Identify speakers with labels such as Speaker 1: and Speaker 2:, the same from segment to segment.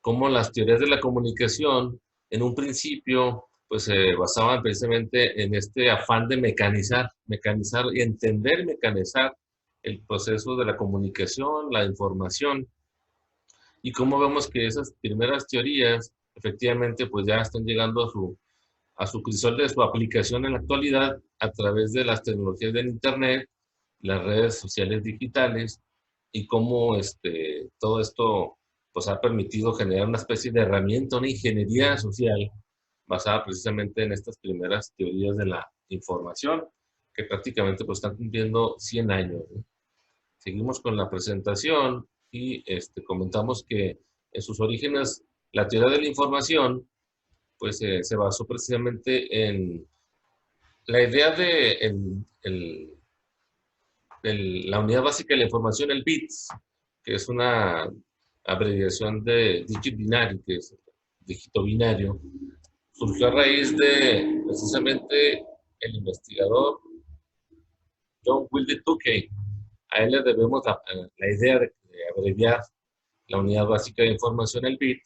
Speaker 1: cómo las teorías de la comunicación en un principio pues se basaban precisamente en este afán de mecanizar y entender, mecanizar el proceso de la comunicación, la información, y cómo vemos que esas primeras teorías efectivamente pues ya están llegando a su crisol de su aplicación en la actualidad a través de las tecnologías del Internet, las redes sociales digitales, y cómo todo esto pues, ha permitido generar una especie de herramienta, una ingeniería social basada precisamente en estas primeras teorías de la información, que prácticamente pues, están cumpliendo 100 años, ¿no? Seguimos con la presentación y comentamos que en sus orígenes la teoría de la información pues se basó precisamente en la idea de la unidad básica de la información, el bits, que es una abreviación de digit binary, que es dígito binario, surgió a raíz de precisamente el investigador John Wilder Tukey. A él le debemos la idea de abreviar la unidad básica de información, el bit,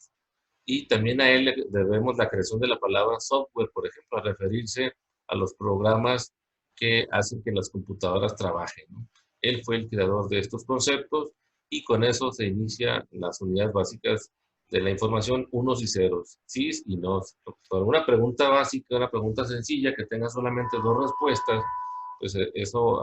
Speaker 1: y también a él le debemos la creación de la palabra software, por ejemplo, a referirse a los programas que hacen que las computadoras trabajen, ¿no? Él fue el creador de estos conceptos y con eso se inician las unidades básicas de la información, unos y ceros, sí y no. Para una pregunta básica, una pregunta sencilla que tenga solamente dos respuestas, pues eso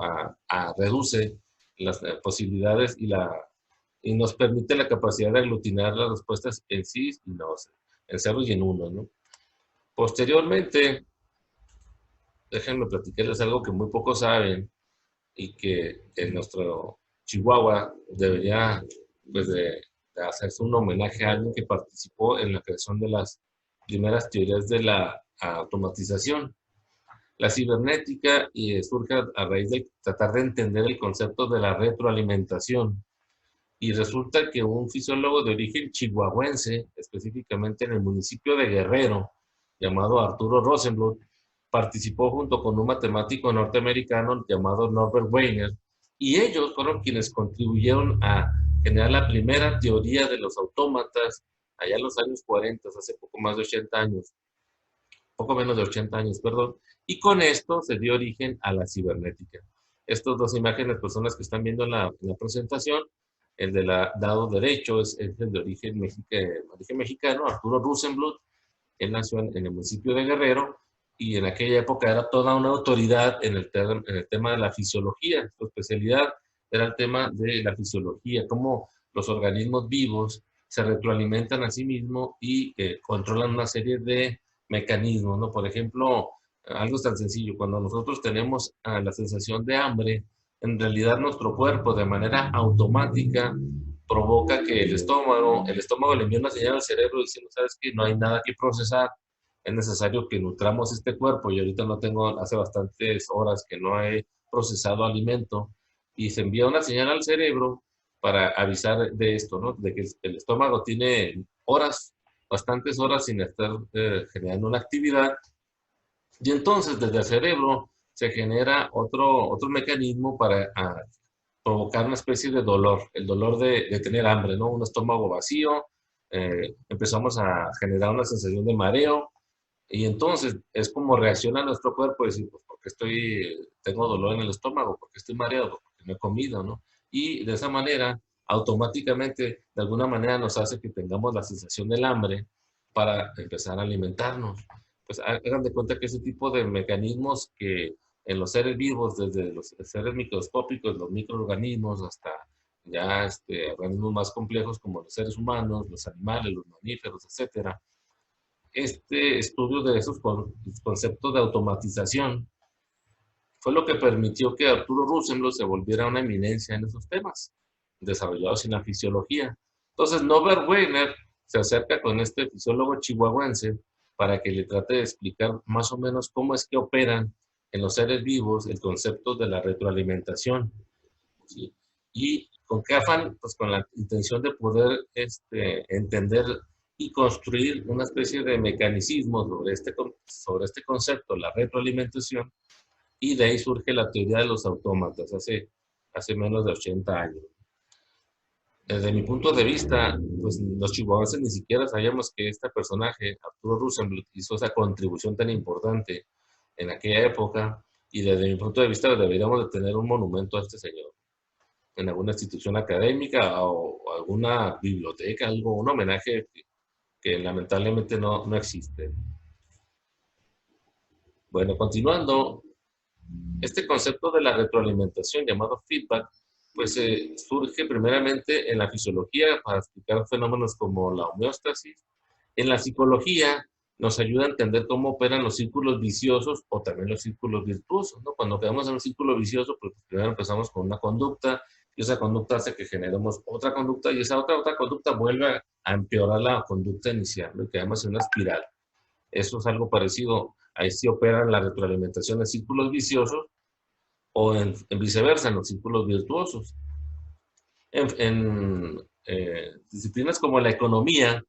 Speaker 1: reduce las posibilidades y nos permite la capacidad de aglutinar las respuestas en sí y no, en ceros y en uno, ¿no? Posteriormente, déjenme platicarles algo que muy pocos saben y que en nuestro Chihuahua debería pues de hacerse un homenaje a alguien que participó en la creación de las primeras teorías de la automatización. La cibernética surge a raíz de tratar de entender el concepto de la retroalimentación. Y resulta que un fisiólogo de origen chihuahuense, específicamente en el municipio de Guerrero, llamado Arturo Rosenbluth, participó junto con un matemático norteamericano llamado Norbert Wiener, y ellos fueron quienes contribuyeron a generar la primera teoría de los autómatas allá en los años 40, hace poco más de 80 años, poco menos de 80 años, perdón, y con esto se dio origen a la cibernética. Estas dos imágenes pues, son las que están viendo en la presentación. El del lado derecho es el de origen mexicano, Arturo Rosenbluth. Él nació en el municipio de Guerrero y en aquella época era toda una autoridad en el tema de la fisiología. Su especialidad era el tema de la fisiología, cómo los organismos vivos se retroalimentan a sí mismos y controlan una serie de mecanismos, ¿no? Por ejemplo, algo tan sencillo, cuando nosotros tenemos la sensación de hambre, en realidad nuestro cuerpo de manera automática provoca que el estómago le envíe una señal al cerebro diciendo, sabes que no hay nada que procesar, es necesario que nutramos este cuerpo y ahorita no tengo, hace bastantes horas que no he procesado alimento y se envía una señal al cerebro para avisar de esto, ¿no? De que el estómago tiene horas, bastantes horas sin estar generando una actividad y entonces desde el cerebro se genera otro mecanismo para provocar una especie de dolor, el dolor de tener hambre, ¿no? Un estómago vacío, empezamos a generar una sensación de mareo y entonces es como reacciona nuestro cuerpo y decir, pues, ¿por qué tengo dolor en el estómago? ¿Por qué estoy mareado? Pues, porque no he comido, ¿no? Y de esa manera, automáticamente, de alguna manera nos hace que tengamos la sensación del hambre para empezar a alimentarnos. Pues hagan de cuenta que ese tipo de mecanismos que en los seres vivos, desde los seres microscópicos, los microorganismos, hasta ya organismos más complejos como los seres humanos, los animales, los mamíferos, etcétera. Este estudio de esos conceptos de automatización fue lo que permitió que Arturo Rosenbluth se volviera una eminencia en esos temas, desarrollados en la fisiología. Entonces, Norbert Wiener se acerca con este fisiólogo chihuahuense para que le trate de explicar más o menos cómo es que operan en los seres vivos el concepto de la retroalimentación, ¿sí? Y con qué afán, pues con la intención de poder entender y construir una especie de mecanismo sobre este concepto, la retroalimentación, y de ahí surge la teoría de los autómatas hace menos de 80 años. Desde mi punto de vista, pues los chihuahuenses ni siquiera sabíamos que este personaje, Arturo Rosenbluth, hizo esa contribución tan importante en aquella época, y desde mi punto de vista deberíamos de tener un monumento a este señor en alguna institución académica o alguna biblioteca, algo, un homenaje que lamentablemente no existe. Bueno, continuando, este concepto de la retroalimentación llamado feedback, pues surge primeramente en la fisiología para explicar fenómenos como la homeostasis. En la psicología nos ayuda a entender cómo operan los círculos viciosos o también los círculos virtuosos, ¿no? Cuando quedamos en un círculo vicioso, pues primero empezamos con una conducta y esa conducta hace que generemos otra conducta y esa otra conducta vuelve a empeorar la conducta inicial, ¿no? Y quedamos en una espiral. Eso es algo parecido. Ahí sí opera la retroalimentación de círculos viciosos o en viceversa, en los círculos virtuosos. En disciplinas como la economía,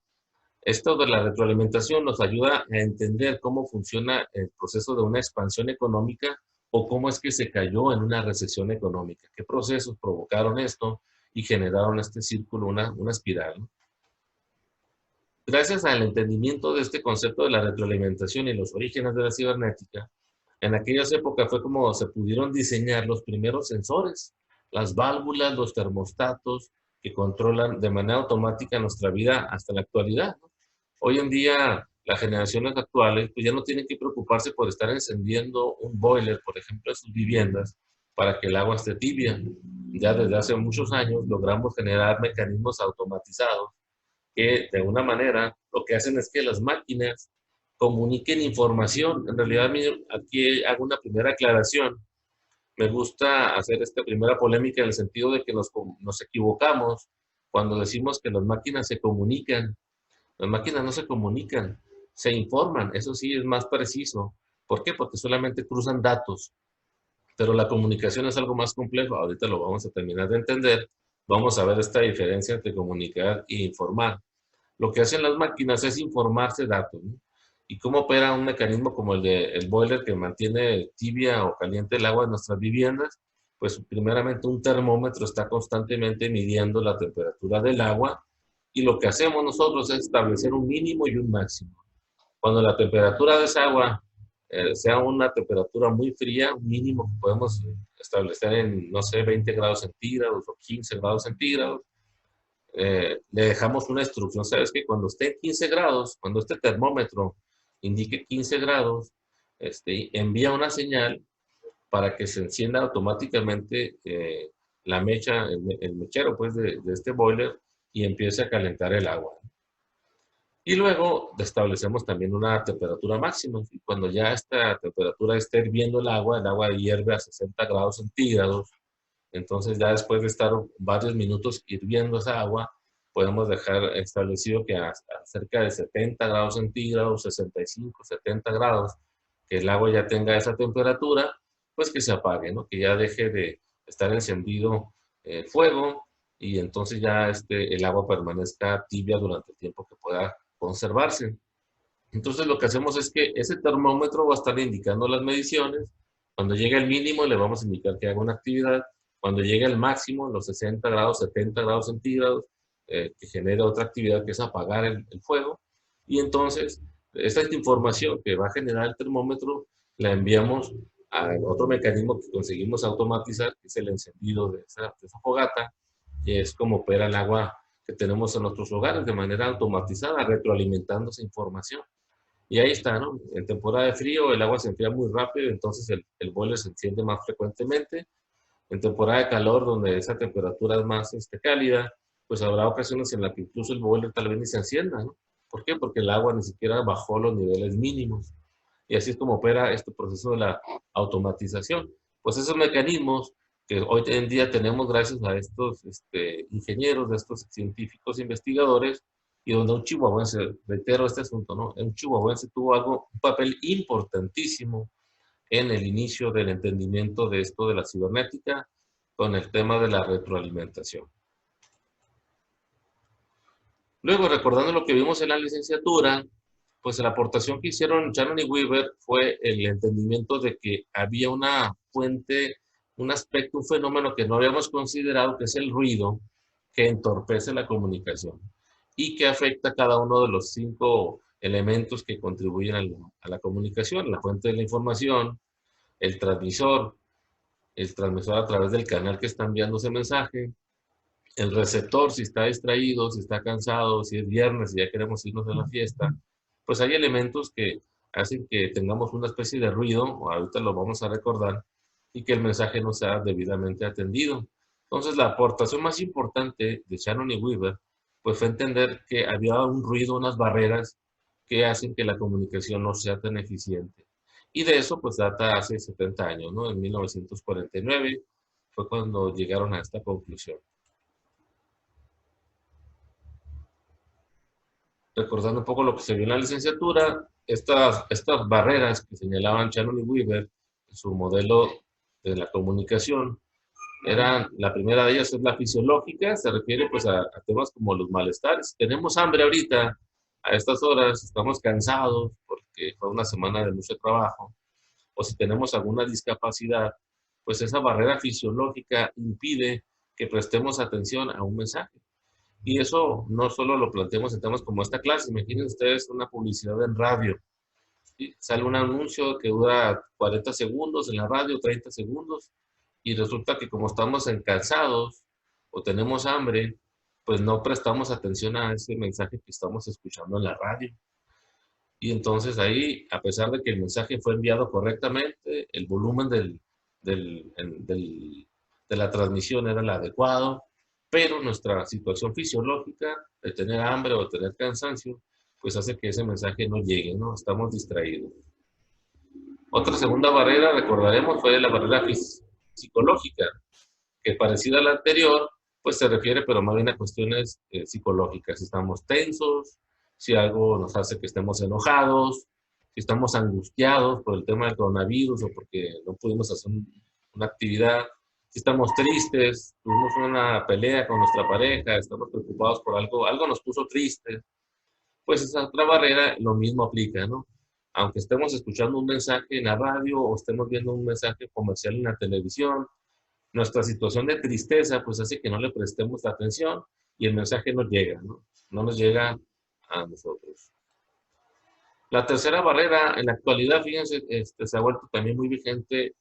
Speaker 1: esto de la retroalimentación nos ayuda a entender cómo funciona el proceso de una expansión económica o cómo es que se cayó en una recesión económica, qué procesos provocaron esto y generaron este círculo, una espiral, ¿no? Gracias al entendimiento de este concepto de la retroalimentación y los orígenes de la cibernética, en aquellas épocas fue como se pudieron diseñar los primeros sensores, las válvulas, los termostatos que controlan de manera automática nuestra vida hasta la actualidad, ¿no? Hoy en día, las generaciones actuales pues ya no tienen que preocuparse por estar encendiendo un boiler, por ejemplo, en sus viviendas para que el agua esté tibia. Ya desde hace muchos años logramos generar mecanismos automatizados que de alguna manera lo que hacen es que las máquinas comuniquen información. En realidad, aquí hago una primera aclaración. Me gusta hacer esta primera polémica en el sentido de que nos equivocamos cuando decimos que las máquinas se comunican. Las máquinas no se comunican, se informan. Eso sí es más preciso. ¿Por qué? Porque solamente cruzan datos. Pero la comunicación es algo más complejo. Ahorita lo vamos a terminar de entender. Vamos a ver esta diferencia entre comunicar e informar. Lo que hacen las máquinas es informarse datos, ¿no? Y cómo opera un mecanismo como el del boiler que mantiene tibia o caliente el agua en nuestras viviendas. Pues primeramente un termómetro está constantemente midiendo la temperatura del agua y lo que hacemos nosotros es establecer un mínimo y un máximo. Cuando la temperatura de esa agua sea una temperatura muy fría, un mínimo que podemos establecer en, no sé, 20 grados centígrados o 15 grados centígrados, le dejamos una instrucción, ¿sabes? Que cuando esté en 15 grados, cuando este termómetro indique 15 grados, envía una señal para que se encienda automáticamente la mecha, el mechero pues de este boiler y empiece a calentar el agua. Y luego establecemos también una temperatura máxima. Y cuando ya esta temperatura esté hirviendo el agua hierve a 60 grados centígrados. Entonces ya después de estar varios minutos hirviendo esa agua, podemos dejar establecido que a cerca de 70 grados centígrados, 65, 70 grados, que el agua ya tenga esa temperatura, pues que se apague, ¿no? Que ya deje de estar encendido el fuego y entonces ya el agua permanezca tibia durante el tiempo que pueda conservarse. Entonces lo que hacemos es que ese termómetro va a estar indicando las mediciones. Cuando llegue al mínimo le vamos a indicar que haga una actividad. Cuando llegue al máximo, los 60 grados, 70 grados centígrados, que genere otra actividad que es apagar el fuego. Y entonces esta información que va a generar el termómetro la enviamos a otro mecanismo que conseguimos automatizar, que es el encendido de esa fogata, que es como opera el agua que tenemos en nuestros hogares de manera automatizada, retroalimentando esa información. Y ahí está, ¿no? En temporada de frío el agua se enfría muy rápido, entonces el boiler se enciende más frecuentemente. En temporada de calor, donde esa temperatura es más cálida, pues habrá ocasiones en las que incluso el boiler tal vez ni se encienda, ¿no? ¿Por qué? Porque el agua ni siquiera bajó los niveles mínimos. Y así es como opera este proceso de la automatización. Pues esos mecanismos que hoy en día tenemos gracias a estos ingenieros, a estos científicos investigadores, y donde un chihuahuense, reitero este asunto, ¿no? Un chihuahuense tuvo un papel importantísimo en el inicio del entendimiento de esto de la cibernética con el tema de la retroalimentación. Luego, recordando lo que vimos en la licenciatura, pues la aportación que hicieron Shannon y Weaver fue el entendimiento de que había una fuente, un aspecto, un fenómeno que no habíamos considerado, que es el ruido, que entorpece la comunicación y que afecta a cada uno de los 5 elementos que contribuyen a la comunicación: la fuente de la información, el transmisor a través del canal que está enviando ese mensaje, el receptor, si está distraído, si está cansado, si es viernes y ya queremos irnos de la fiesta. Pues hay elementos que hacen que tengamos una especie de ruido, o ahorita lo vamos a recordar, y que el mensaje no sea debidamente atendido. Entonces, la aportación más importante de Shannon y Weaver pues fue entender que había un ruido, unas barreras que hacen que la comunicación no sea tan eficiente. Y de eso pues data hace 70 años, ¿no? En 1949 fue cuando llegaron a esta conclusión. Recordando un poco lo que se vio en la licenciatura, estas barreras que señalaban Shannon y Weaver en su modelo de la comunicación, la primera de ellas es la fisiológica, se refiere pues a temas como los malestares. Si tenemos hambre ahorita, a estas horas, estamos cansados porque fue una semana de mucho trabajo, o si tenemos alguna discapacidad, pues esa barrera fisiológica impide que prestemos atención a un mensaje. Y eso no solo lo planteamos en temas como esta clase. Imaginen ustedes una publicidad en radio. ¿Sí? Sale un anuncio que dura 40 segundos en la radio, 30 segundos, y resulta que como estamos cansados o tenemos hambre, pues no prestamos atención a ese mensaje que estamos escuchando en la radio. Y entonces ahí, a pesar de que el mensaje fue enviado correctamente, el volumen de la transmisión era el adecuado, pero nuestra situación fisiológica de tener hambre o tener cansancio, pues hace que ese mensaje no llegue, ¿no? Estamos distraídos. Otra segunda barrera, recordaremos, fue la barrera psicológica, que parecida a la anterior, pues se refiere, pero más bien a cuestiones psicológicas. Si estamos tensos, si algo nos hace que estemos enojados, si estamos angustiados por el tema del coronavirus o porque no pudimos hacer una actividad, si estamos tristes, tuvimos una pelea con nuestra pareja, estamos preocupados por algo nos puso tristes, pues esa otra barrera lo mismo aplica, ¿no? Aunque estemos escuchando un mensaje en la radio o estemos viendo un mensaje comercial en la televisión, nuestra situación de tristeza pues hace que no le prestemos la atención y el mensaje no llega, ¿no? No nos llega a nosotros. La tercera barrera, en la actualidad, fíjense, se ha vuelto también muy vigente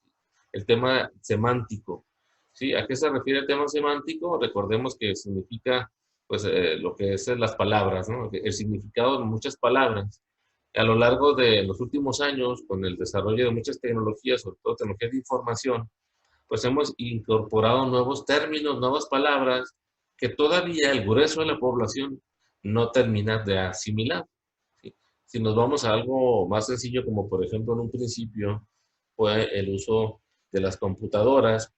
Speaker 1: el tema semántico. ¿Sí? ¿A qué se refiere el tema semántico? Recordemos que significa pues, lo que es las palabras, ¿no? El significado de muchas palabras. A lo largo de los últimos años, con el desarrollo de muchas tecnologías, sobre todo tecnologías de información, pues hemos incorporado nuevos términos, nuevas palabras que todavía el grueso de la población no termina de asimilar. ¿Sí? Si nos vamos a algo más sencillo, como por ejemplo en un principio fue el uso de las computadoras,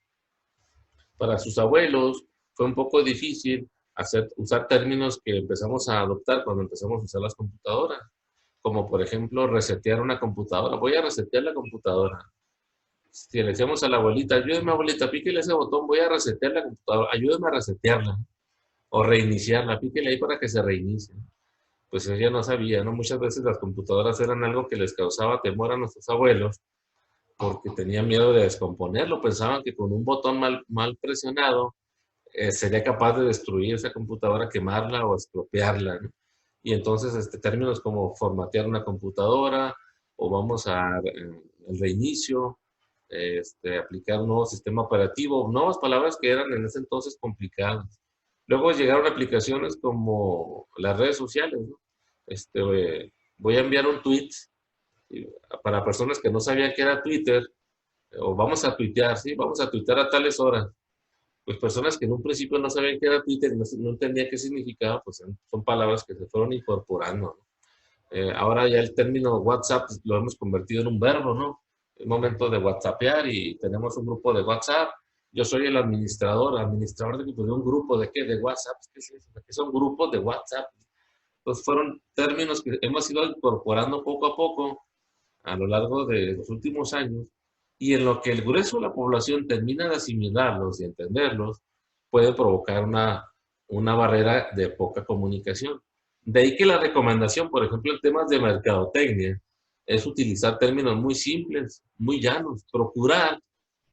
Speaker 1: para sus abuelos fue un poco difícil usar términos que empezamos a adoptar cuando empezamos a usar las computadoras, como por ejemplo resetear una computadora. Voy a resetear la computadora. Si le decíamos a la abuelita, ayúdeme abuelita, píquele ese botón, voy a resetear la computadora, ayúdeme a resetearla o reiniciarla, píquele ahí para que se reinicie. Pues ella no sabía, ¿no? Muchas veces las computadoras eran algo que les causaba temor a nuestros abuelos porque tenían miedo de descomponerlo, pensaban que con un botón mal presionado sería capaz de destruir esa computadora, quemarla o estropearla, ¿no? Y entonces términos como formatear una computadora o vamos a el reinicio, aplicar un nuevo sistema operativo, nuevas palabras que eran en ese entonces complicadas. Luego llegaron aplicaciones como las redes sociales, ¿no? Voy a enviar un tweet para personas que no sabían que era Twitter, o vamos a tuitear, ¿sí? Vamos a tuitear a tales horas. Pues personas que en un principio no sabían qué era Twitter y no entendían qué significaba, pues son palabras que se fueron incorporando, ¿no? Ahora ya el término WhatsApp lo hemos convertido en un verbo, ¿no? Es momento de WhatsAppear y tenemos un grupo de WhatsApp. Yo soy el administrador de un grupo de qué, de WhatsApp. ¿Qué es eso? ¿Qué son grupos de WhatsApp? Entonces fueron términos que hemos ido incorporando poco a poco a lo largo de los últimos años y en lo que el grueso de la población termina de asimilarlos y entenderlos, puede provocar una barrera de poca comunicación. De ahí que la recomendación, por ejemplo, en temas de mercadotecnia, es utilizar términos muy simples, muy llanos, procurar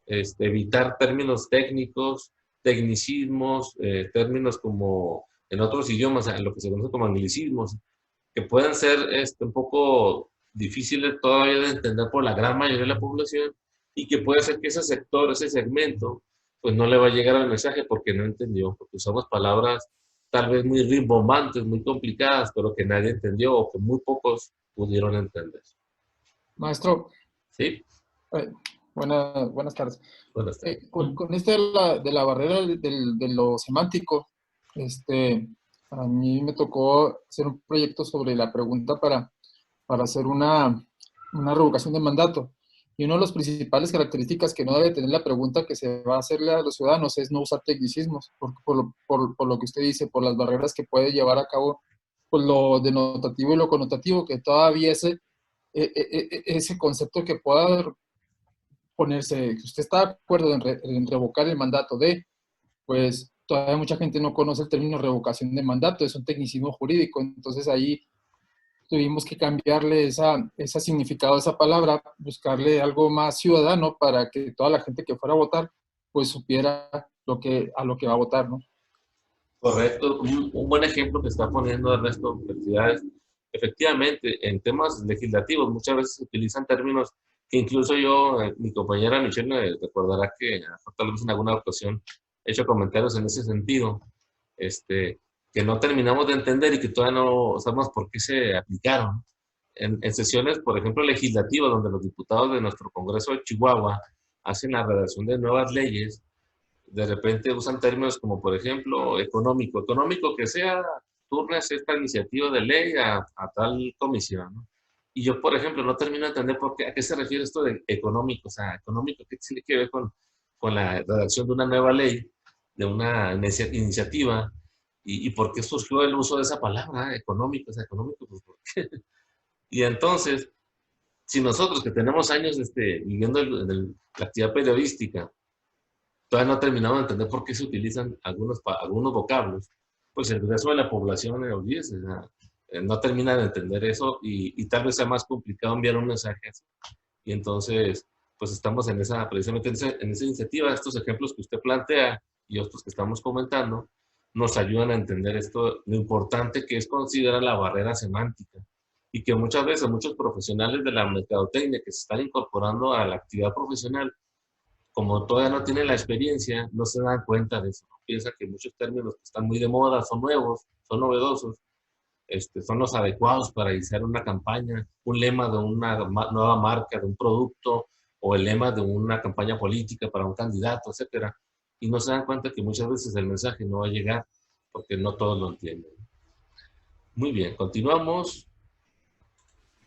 Speaker 1: evitar términos técnicos tecnicismos, términos como en otros idiomas, lo que se conoce como anglicismos, que pueden ser un poco difíciles todavía de entender por la gran mayoría de la población y que puede ser que ese sector, ese segmento, pues no le va a llegar al mensaje porque no entendió, porque usamos palabras tal vez muy rimbombantes, muy complicadas, pero que nadie entendió o que muy pocos pudieron entender.
Speaker 2: Maestro,
Speaker 1: ¿Sí?
Speaker 2: eh, buenas tardes.
Speaker 1: Buenas tardes.
Speaker 2: Con este de la barrera de lo semántico, a mí me tocó hacer un proyecto sobre la pregunta para hacer una revocación de mandato. Y una de las principales características que no debe tener la pregunta que se va a hacerle a los ciudadanos es no usar tecnicismos, por lo que usted dice, por las barreras que puede llevar a cabo, por lo denotativo y lo connotativo, que todavía ese concepto que pueda ponerse, que usted está de acuerdo en revocar el mandato pues todavía mucha gente no conoce el término revocación de mandato, es un tecnicismo jurídico, entonces ahí tuvimos que cambiarle ese significado a esa palabra, buscarle algo más ciudadano para que toda la gente que fuera a votar, pues supiera a lo que va a votar, ¿no?
Speaker 1: Correcto, un buen ejemplo que está poniendo Ernesto, felicidades. Efectivamente, en temas legislativos muchas veces se utilizan términos que incluso yo, mi compañera Michelle me recordará que tal vez en alguna ocasión he hecho comentarios en ese sentido, que no terminamos de entender y que todavía no sabemos por qué se aplicaron. En sesiones, por ejemplo, legislativas, donde los diputados de nuestro Congreso de Chihuahua hacen la redacción de nuevas leyes, de repente usan términos como, por ejemplo, económico. Económico que sea, turnes esta iniciativa de ley a tal comisión, ¿no? Y yo, por ejemplo, no termino de entender a qué se refiere esto de económico. O sea, económico, ¿qué tiene que ver con la redacción de una nueva ley, de una iniciativa? Y por qué surgió el uso de esa palabra, económico? O sea, económico, pues, ¿por qué? Y entonces, si nosotros que tenemos años viviendo la actividad periodística, todavía no terminamos de entender por qué se utilizan algunos vocablos, pues el resto de la población, olvídese, o sea, no termina de entender eso y tal vez sea más complicado enviar un mensaje así. Y entonces, pues estamos precisamente en esa iniciativa, estos ejemplos que usted plantea y otros que estamos comentando, nos ayudan a entender esto, lo importante que es considerar la barrera semántica y que muchas veces muchos profesionales de la mercadotecnia que se están incorporando a la actividad profesional, como todavía no tienen la experiencia, no se dan cuenta de eso, ¿no? Piensa que muchos términos que están muy de moda son nuevos, son novedosos, son los adecuados para iniciar una campaña, un lema de una nueva marca, de un producto, o el lema de una campaña política para un candidato, etcétera. Y no se dan cuenta que muchas veces el mensaje no va a llegar porque no todos lo entienden. Muy bien, continuamos.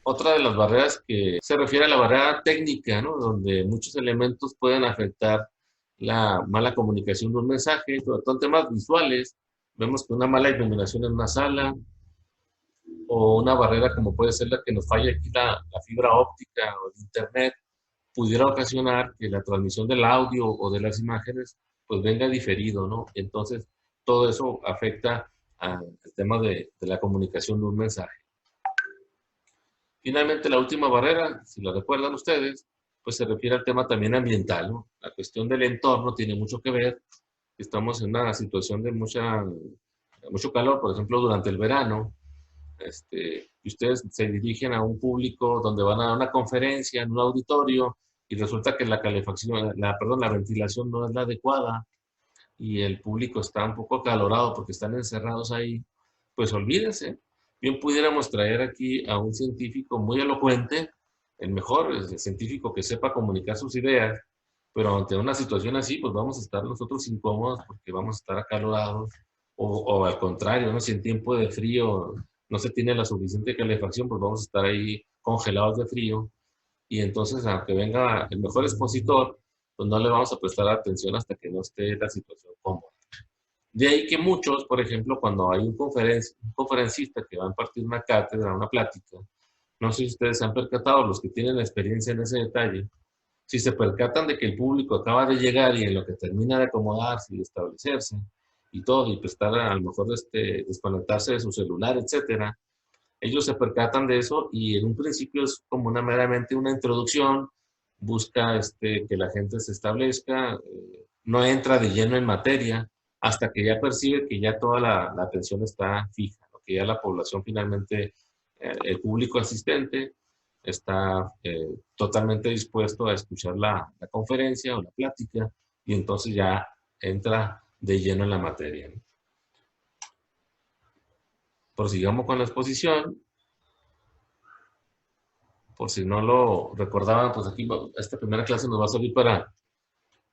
Speaker 1: Otra de las barreras que se refiere a la barrera técnica, ¿no? Donde muchos elementos pueden afectar la mala comunicación de un mensaje, sobre todo en temas visuales. Vemos que una mala iluminación en una sala o una barrera como puede ser la que nos falla aquí la fibra óptica o el internet, pudiera ocasionar que la transmisión del audio o de las imágenes pues venga diferido, ¿no? Entonces, todo eso afecta al tema de la comunicación de un mensaje. Finalmente, la última barrera, si lo recuerdan ustedes, pues se refiere al tema también ambiental, ¿no? La cuestión del entorno tiene mucho que ver. Estamos en una situación de mucho calor, por ejemplo, durante el verano, y ustedes se dirigen a un público donde van a dar una conferencia en un auditorio y resulta que la calefacción, la ventilación no es la adecuada y el público está un poco acalorado porque están encerrados ahí, pues olvídense. Bien pudiéramos traer aquí a un científico muy elocuente, el mejor, el científico que sepa comunicar sus ideas, pero ante una situación así, pues vamos a estar nosotros incómodos porque vamos a estar acalorados, o al contrario, ¿no? Si en tiempo de frío no se tiene la suficiente calefacción, pues vamos a estar ahí congelados de frío, y entonces, aunque venga el mejor expositor, pues no le vamos a prestar atención hasta que no esté la situación cómoda. De ahí que muchos, por ejemplo, cuando hay un conferencista que va a impartir una cátedra, una plática, no sé si ustedes se han percatado, los que tienen experiencia en ese detalle, si se percatan de que el público acaba de llegar y en lo que termina de acomodarse y establecerse y todo, y pues estar a lo mejor desconectarse de su celular, etcétera, ellos se percatan de eso y en un principio es como meramente una introducción busca que la gente se establezca, no entra de lleno en materia hasta que ya percibe que ya toda la atención está fija, ¿no? Que ya la población finalmente, el público asistente, está totalmente dispuesto a escuchar la conferencia o la plática y entonces ya entra de lleno en la materia, ¿no? Prosigamos con la exposición. Por si no lo recordaban, pues aquí esta primera clase nos va a servir para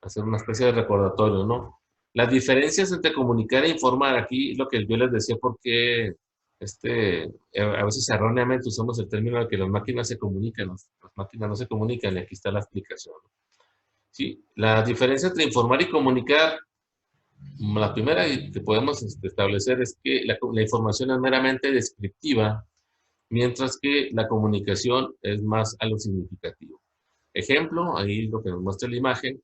Speaker 1: hacer una especie de recordatorio, ¿no? Las diferencias entre comunicar e informar, aquí lo que yo les decía, porque a veces erróneamente usamos el término de que las máquinas se comunican, las máquinas no se comunican, y aquí está la explicación. Sí, la diferencia entre informar y comunicar, la primera que podemos establecer es que la información es meramente descriptiva, mientras que la comunicación es más a lo significativo. Ejemplo, ahí lo que nos muestra la imagen,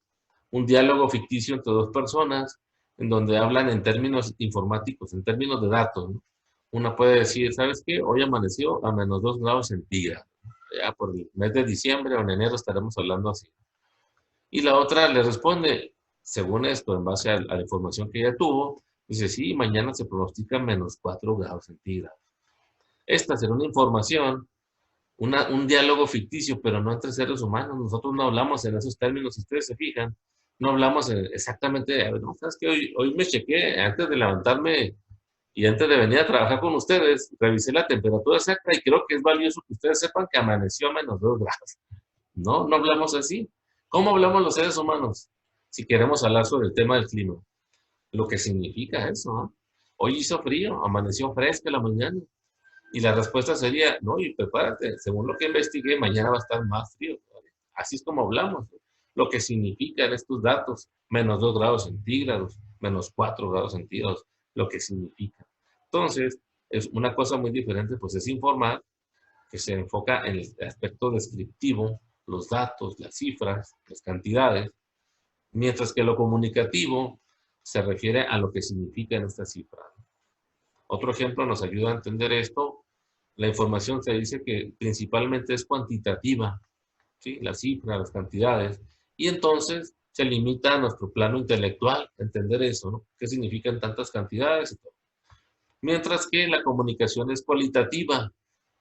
Speaker 1: un diálogo ficticio entre dos personas en donde hablan en términos informáticos, en términos de datos, ¿no? Una puede decir, ¿sabes qué? Hoy amaneció a -2 grados centígrados. Ya por el mes de diciembre o en enero estaremos hablando así. Y la otra le responde, según esto, en base a la información que ella tuvo, dice, sí, mañana se pronostica -4 grados centígrados. Esta será una información, un diálogo ficticio, pero no entre seres humanos. Nosotros no hablamos en esos términos, si ustedes se fijan, no hablamos exactamente de, no, sabes que hoy me chequé antes de levantarme y antes de venir a trabajar con ustedes, revisé la temperatura exacta y creo que es valioso que ustedes sepan que amaneció a -2 grados. No, no hablamos así. ¿Cómo hablamos los seres humanos? Si queremos hablar sobre el tema del clima, lo que significa eso, ¿no? Hoy hizo frío, amaneció fresca la mañana. Y la respuesta sería, no, y prepárate, según lo que investigué, mañana va a estar más frío. ¿Vale? Así es como hablamos, ¿no? Lo que significan estos datos, -2 grados centígrados, -4 grados centígrados, lo que significa. Entonces, es una cosa muy diferente, pues es informar, que se enfoca en el aspecto descriptivo, los datos, las cifras, las cantidades, mientras que lo comunicativo se refiere a lo que significan estas cifras. Otro ejemplo nos ayuda a entender esto. La información se dice que principalmente es cuantitativa, ¿sí? Las cifras, las cantidades, y entonces se limita a nuestro plano intelectual, entender eso, ¿no? ¿Qué significan tantas cantidades? Y todo. Mientras que la comunicación es cualitativa,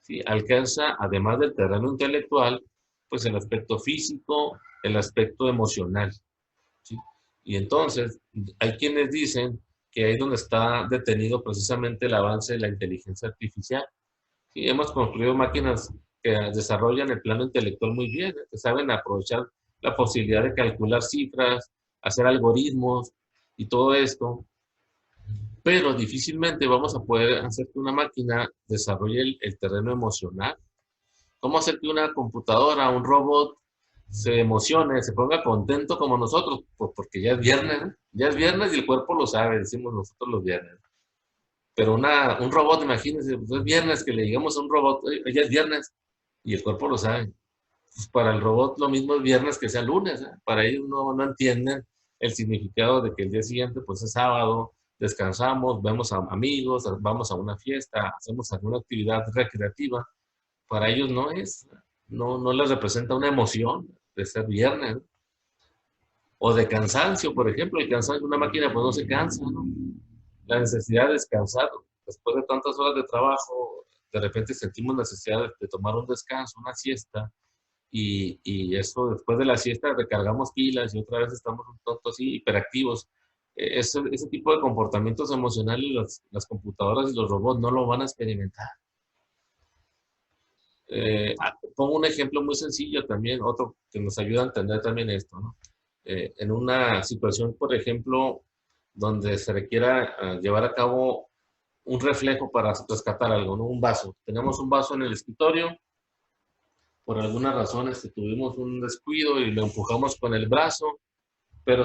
Speaker 1: ¿sí? Alcanza, además del terreno intelectual, pues el aspecto físico, el aspecto emocional, ¿sí? Y entonces hay quienes dicen que ahí es donde está detenido precisamente el avance de la inteligencia artificial. Sí, hemos construido máquinas que desarrollan el plano intelectual muy bien, ¿eh? Que saben aprovechar la posibilidad de calcular cifras, hacer algoritmos y todo esto, pero difícilmente vamos a poder hacer que una máquina desarrolle el terreno emocional. ¿Cómo hacer que una computadora, un robot, se emocione, se ponga contento como nosotros? Pues porque ya es viernes, ¿eh? Ya es viernes y el cuerpo lo sabe, decimos nosotros los viernes. Pero un robot, imagínense, pues es viernes que le digamos a un robot, "Oye, ya es viernes", y el cuerpo lo sabe. Pues para el robot lo mismo es viernes que sea lunes, ¿eh? Para ellos no entienden el significado de que el día siguiente pues es sábado, descansamos, vemos a amigos, vamos a una fiesta, hacemos alguna actividad recreativa. Para ellos no les representa una emoción de ser viernes, ¿no? O de cansancio, por ejemplo, el cansancio de una máquina pues no se cansa, ¿no? La necesidad de descansar. Después de tantas horas de trabajo, de repente sentimos necesidad de tomar un descanso, una siesta, y eso después de la siesta recargamos pilas y otra vez estamos un tonto así, hiperactivos. Ese tipo de comportamientos emocionales las computadoras y los robots no lo van a experimentar. Pongo un ejemplo muy sencillo también, otro que nos ayuda a entender también esto, ¿no? En una situación, por ejemplo, donde se requiera llevar a cabo un reflejo para rescatar algo, ¿no? Un vaso. Tenemos un vaso en el escritorio, por alguna razón tuvimos un descuido y lo empujamos con el brazo, pero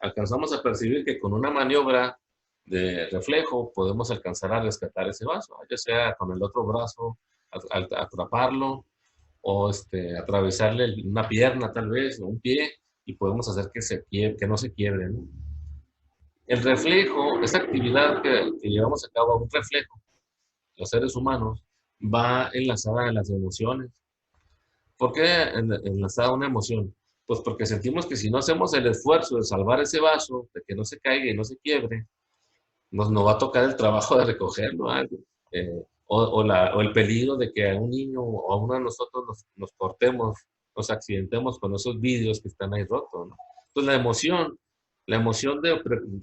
Speaker 1: alcanzamos a percibir que con una maniobra de reflejo podemos alcanzar a rescatar ese vaso, ya sea con el otro brazo, atraparlo o atravesarle una pierna tal vez, o un pie, y podemos hacer que no se quiebre, ¿no? El reflejo, esa actividad que llevamos a cabo, un reflejo, los seres humanos, va enlazada a las emociones. ¿Por qué enlazada a una emoción? Pues porque sentimos que si no hacemos el esfuerzo de salvar ese vaso, de que no se caiga y no se quiebre, nos va a tocar el trabajo de recogerlo, algo. O el peligro de que a un niño o a uno de nosotros nos cortemos, nos accidentemos con esos vidrios que están ahí rotos, ¿no? Entonces la emoción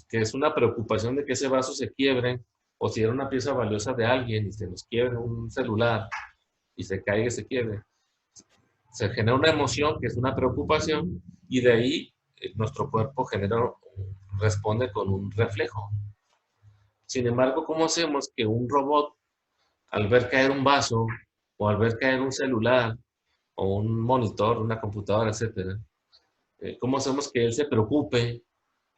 Speaker 1: que es una preocupación de que ese vaso se quiebre, o si era una pieza valiosa de alguien y se nos quiebre un celular y se caiga y se quiebre, se genera una emoción que es una preocupación y de ahí nuestro cuerpo responde con un reflejo. Sin embargo, ¿cómo hacemos que un robot, al ver caer un vaso o al ver caer un celular o un monitor, una computadora, etcétera, cómo hacemos que él se preocupe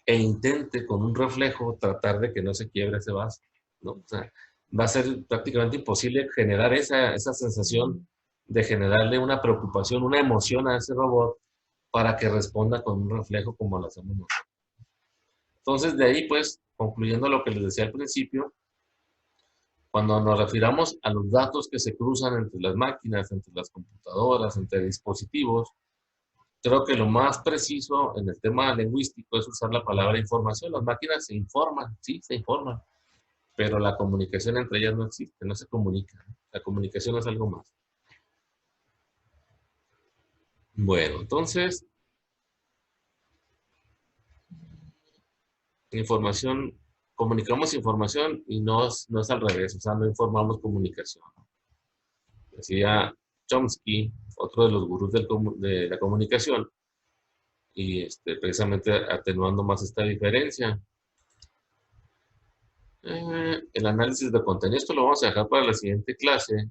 Speaker 1: e intente con un reflejo tratar de que no se quiebre ese vaso, ¿no? O sea, va a ser prácticamente imposible generar esa sensación de generarle una preocupación, una emoción a ese robot para que responda con un reflejo como lo hacemos nosotros. Entonces, de ahí, pues, concluyendo lo que les decía al principio, cuando nos refiramos a los datos que se cruzan entre las máquinas, entre las computadoras, entre dispositivos, creo que lo más preciso en el tema lingüístico es usar la palabra información. Las máquinas se informan, sí, se informan, pero la comunicación entre ellas no existe, no se comunica. La comunicación es algo más. Bueno, entonces, información, comunicamos información y no es al revés, o sea, no informamos comunicación. Decía Chomsky, otro de los gurús de la comunicación, y precisamente atenuando más esta diferencia. El análisis de contenido, esto lo vamos a dejar para la siguiente clase,